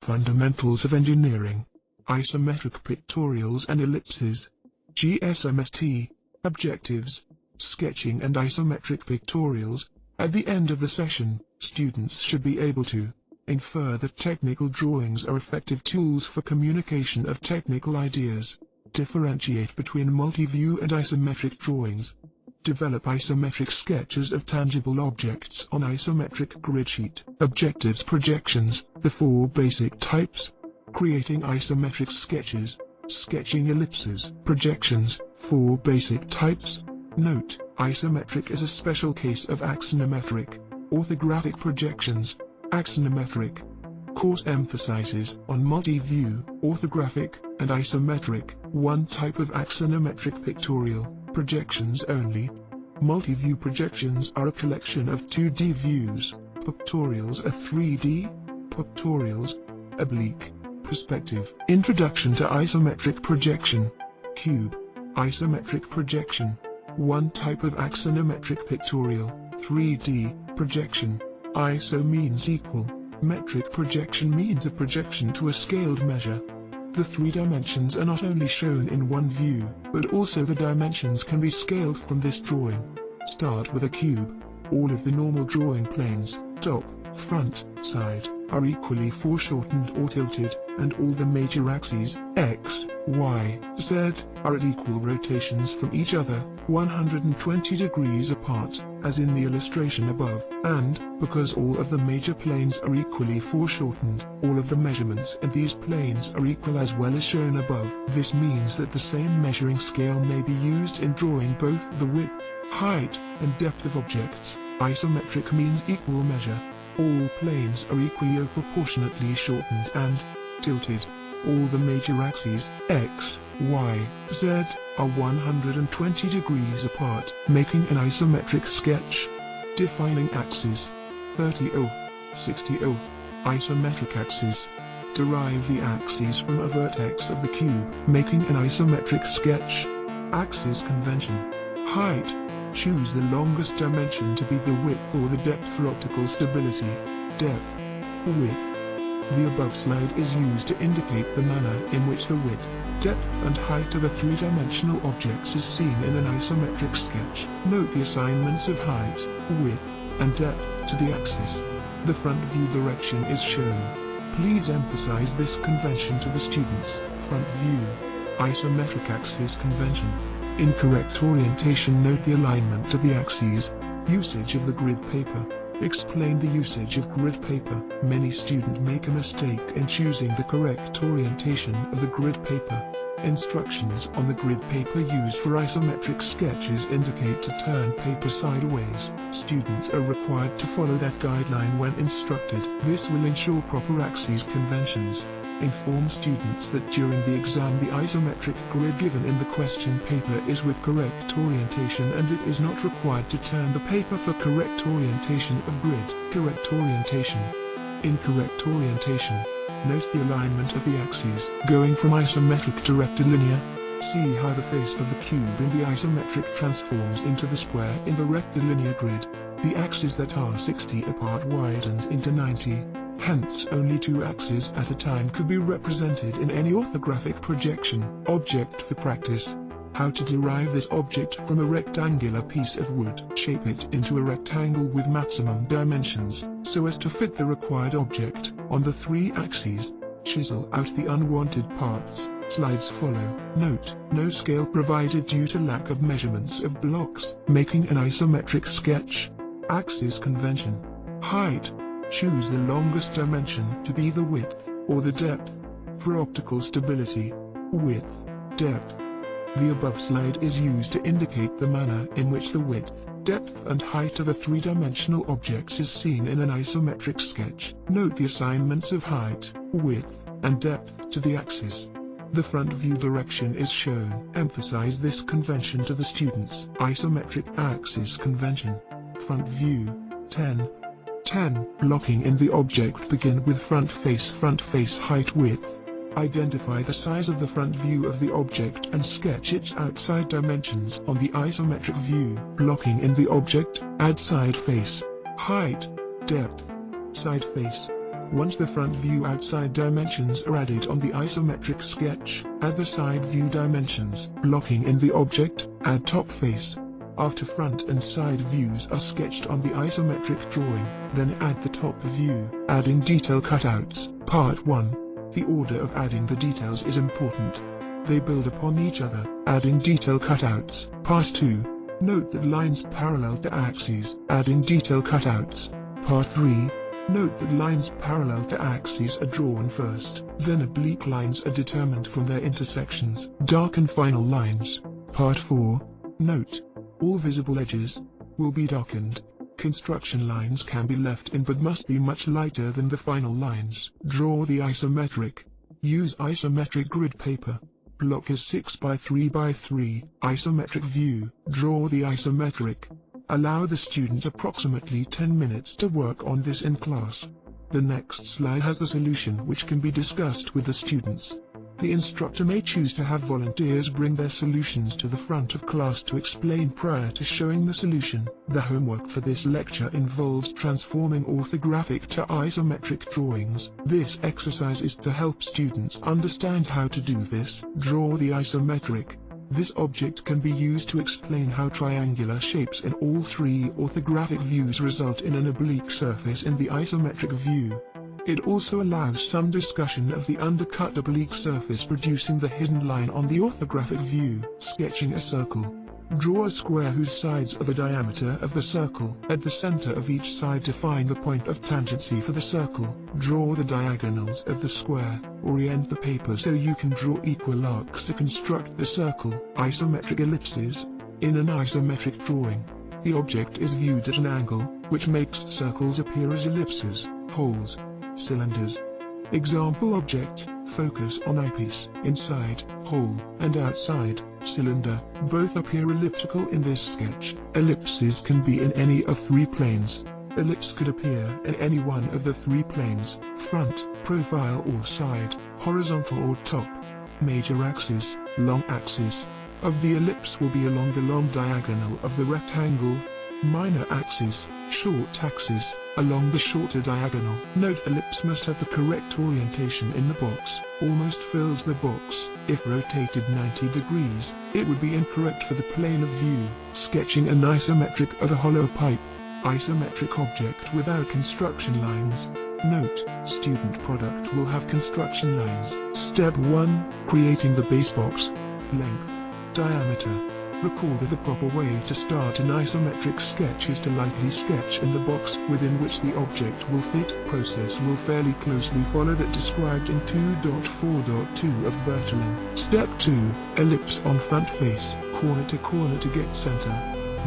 Fundamentals of Engineering. Isometric Pictorials and Ellipses. GSMST. Objectives. Sketching and isometric pictorials. At the end of the session, students should be able to infer that technical drawings are effective tools for communication of technical ideas, differentiate between multi-view and isometric drawings, develop isometric sketches of tangible objects on isometric grid sheet. Objectives. Projections. The four basic types. Creating isometric sketches. Sketching ellipses. Projections. Four basic types. Note: isometric is a special case of axonometric. Orthographic projections. Axonometric course emphasizes on multi-view, orthographic, and isometric, one type of axonometric pictorial, projections only. Multi-view projections are a collection of 2D views, pictorials are 3D, pictorials, oblique, perspective. Introduction to isometric projection. Cube, isometric projection, one type of axonometric pictorial, 3D, projection. Iso means equal, metric projection means a projection to a scaled measure. The three dimensions are not only shown in one view, but also the dimensions can be scaled from this drawing. Start with a cube. All of the normal drawing planes, top, front, side, are equally foreshortened or tilted, and all the major axes, x, y, z, are at equal rotations from each other, 120 degrees apart, as in the illustration above, and, because all of the major planes are equally foreshortened, all of the measurements in these planes are equal as well as shown above. This means that the same measuring scale may be used in drawing both the width, height, and depth of objects. Isometric means equal measure. All planes are equally or proportionately shortened and tilted. All the major axes, x, y, z, are 120 degrees apart, making an isometric sketch. Defining axes. 30O, 60O. Isometric axis. Derive the axes from a vertex of the cube, making an isometric sketch. Axis convention. Height. Choose the longest dimension to be the width or the depth for optical stability. Depth. Width. The above slide is used to indicate the manner in which the width, depth and height of a three-dimensional object is seen in an isometric sketch. Note the assignments of height, width, and depth to the axis. The front view direction is shown. Please emphasize this convention to the students. Front view. Isometric axis convention. Incorrect orientation. Note the alignment of the axes. Usage of the grid paper. Explain the usage of grid paper. Many students make a mistake in choosing the correct orientation of the grid paper. Instructions on the grid paper used for isometric sketches indicate to turn paper sideways. Students are required to follow that guideline when instructed. This will ensure proper axis conventions. Inform students that during the exam the isometric grid given in the question paper is with correct orientation and it is not required to turn the paper for correct orientation of grid. Correct orientation. Incorrect orientation. Note the alignment of the axes. Going from isometric to rectilinear. See how the face of the cube in the isometric transforms into the square in the rectilinear grid. The axes that are 60 apart widens into 90. Hence, only two axes at a time could be represented in any orthographic projection. Object for practice. How to derive this object from a rectangular piece of wood. Shape it into a rectangle with maximum dimensions, so as to fit the required object on the three axes. Chisel out the unwanted parts. Slides follow. Note: no scale provided due to lack of measurements of blocks. Making an isometric sketch. Axis convention. Height. Choose the longest dimension to be the width, or the depth, for optical stability. Width, depth. The above slide is used to indicate the manner in which the width, depth and height of a three-dimensional object is seen in an isometric sketch. Note the assignments of height, width, and depth to the axis. The front view direction is shown. Emphasize this convention to the students. Isometric axis convention. Front view. 10. Blocking in the object. Begin with front face height width. Identify the size of the front view of the object and sketch its outside dimensions on the isometric view. Blocking in the object. Add side face, height, depth, side face, Once the front view outside dimensions are added on the isometric sketch, add the side view dimensions. Blocking in the object, add top face. After front and side views are sketched on the isometric drawing, then add the top view. Adding detail cutouts. Part 1. The order of adding the details is important. They build upon each other. Adding detail cutouts. Part 2. Note that lines parallel to axes. Adding detail cutouts. Part 3. Note that lines parallel to axes are drawn first, then oblique lines are determined from their intersections. Darken final lines. Part 4. Note: all visible edges will be darkened. Construction lines can be left in but must be much lighter than the final lines. Draw the isometric. Use isometric grid paper. Block is 6 by 3 by 3. Isometric view. Draw the isometric. Allow the student approximately 10 minutes to work on this in class. The next slide has the solution which can be discussed with the students. The instructor may choose to have volunteers bring their solutions to the front of class to explain prior to showing the solution. The homework for this lecture involves transforming orthographic to isometric drawings. This exercise is to help students understand how to do this. Draw the isometric. This object can be used to explain how triangular shapes in all three orthographic views result in an oblique surface in the isometric view. It also allows some discussion of the undercut oblique surface producing the hidden line on the orthographic view. Sketching a circle. Draw a square whose sides are the diameter of the circle. At the center of each side define the point of tangency for the circle. Draw the diagonals of the square. Orient the paper so you can draw equal arcs to construct the circle. Isometric ellipses. In an isometric drawing, the object is viewed at an angle, which makes circles appear as ellipses, holes, cylinders. Example object: focus on eyepiece. Inside, hole, and outside, cylinder. Both appear elliptical in this sketch. Ellipses can be in any of three planes. Ellipse could appear in any one of the three planes: front, profile or side, horizontal or top. Major axis, long axis of the ellipse will be along the long diagonal of the rectangle. Minor axis, short axis, along the shorter diagonal. Note: ellipse must have the correct orientation in the box. Almost fills the box. If rotated 90 degrees, it would be incorrect for the plane of view. Sketching an isometric of a hollow pipe. Isometric object without construction lines. Note: student product will have construction lines. Step 1. Creating the base box. Length. Diameter. Recall that the proper way to start an isometric sketch is to lightly sketch in the box within which the object will fit. Process will fairly closely follow that described in 2.4.2 of Bertolin. Step 2. Ellipse on front face, corner to get center.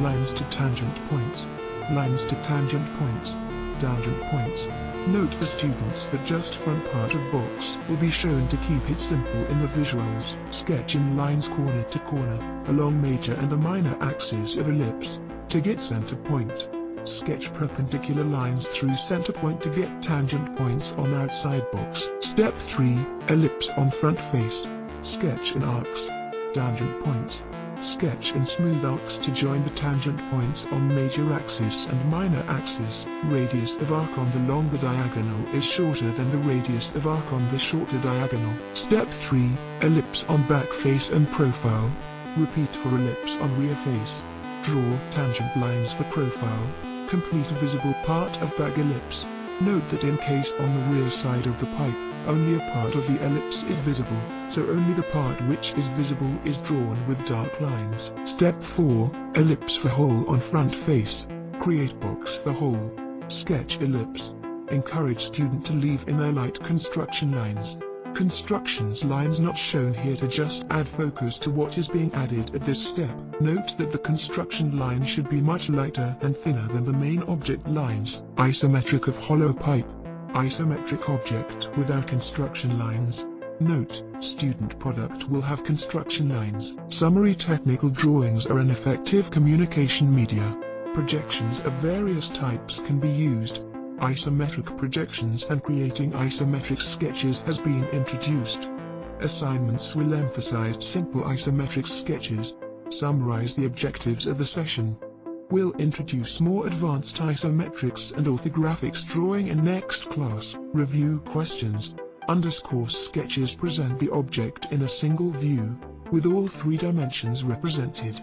Lines to tangent points. Lines to tangent points. Tangent points. Note for students that just front part of box will be shown to keep it simple in the visuals. Sketch in lines corner to corner, along major and the minor axis of ellipse, to get center point. Sketch perpendicular lines through center point to get tangent points on outside box. Step 3. Ellipse on front face. Sketch in arcs. Tangent points. Sketch in smooth arcs to join the tangent points on major axis and minor axis. Radius of arc on the longer diagonal is shorter than the radius of arc on the shorter diagonal. Step 3. Ellipse on back face and profile. Repeat for ellipse on rear face. Draw tangent lines for profile. Complete a visible part of back ellipse. Note that in case on the rear side of the pipe, only a part of the ellipse is visible, so only the part which is visible is drawn with dark lines. Step 4. Ellipse for hole on front face. Create box for hole. Sketch ellipse. Encourage student to leave in their light construction lines. Constructions lines not shown here to just add focus to what is being added at this step. Note that the construction line should be much lighter and thinner than the main object lines. Isometric of hollow pipe. Isometric object without construction lines. Note: student product will have construction lines. Summary: technical drawings are an effective communication media. Projections of various types can be used. Isometric projections and creating isometric sketches has been introduced. Assignments will emphasize simple isometric sketches. Summarize the objectives of the session. We'll introduce more advanced isometrics and orthographics drawing in next class. Review questions. Sketches present the object in a single view, with all three dimensions represented.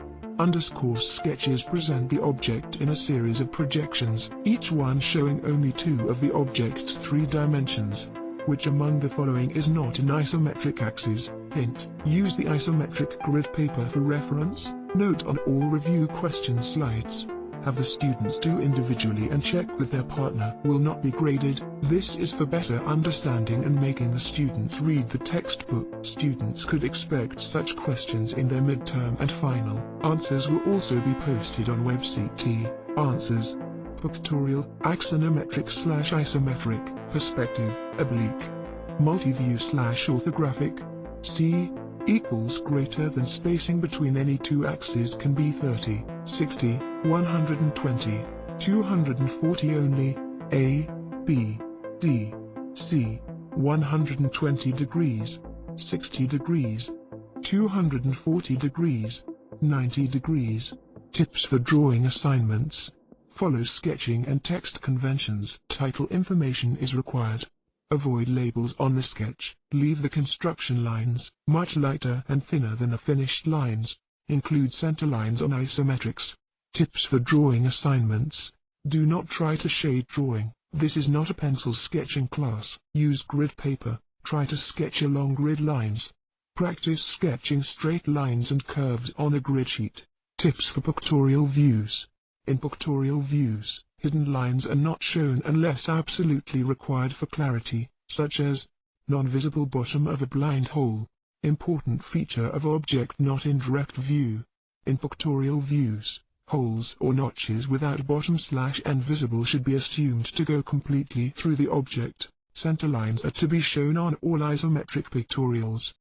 Sketches present the object in a series of projections, each one showing only two of the object's three dimensions. Which among the following is not an isometric axis? Hint: use the isometric grid paper for reference. Note: on all review question slides, have the students do individually and check with their partner. Will not be graded. This is for better understanding and making the students read the textbook. Students could expect such questions in their midterm and final. Answers will also be posted on website. Answers: pictorial, axonometric/isometric, perspective, oblique, multiview/orthographic. C equals greater than spacing between any two axes can be 30, 60, 120, 240 only. A, B, D, C, 120 degrees, 60 degrees, 240 degrees, 90 degrees. Tips for drawing assignments. Follow sketching and text conventions. Title information is required. Avoid labels on the sketch. Leave the construction lines much lighter and thinner than the finished lines. Include center lines on isometrics. Tips for drawing assignments. Do not try to shade drawing. This is not a pencil sketching class. Use grid paper. Try to sketch along grid lines. Practice sketching straight lines and curves on a grid sheet. Tips for pictorial views. In pictorial views, hidden lines are not shown unless absolutely required for clarity, such as non-visible bottom of a blind hole, important feature of object not in direct view. In pictorial views, holes or notches without bottom/and visible should be assumed to go completely through the object. Center lines are to be shown on all isometric pictorials.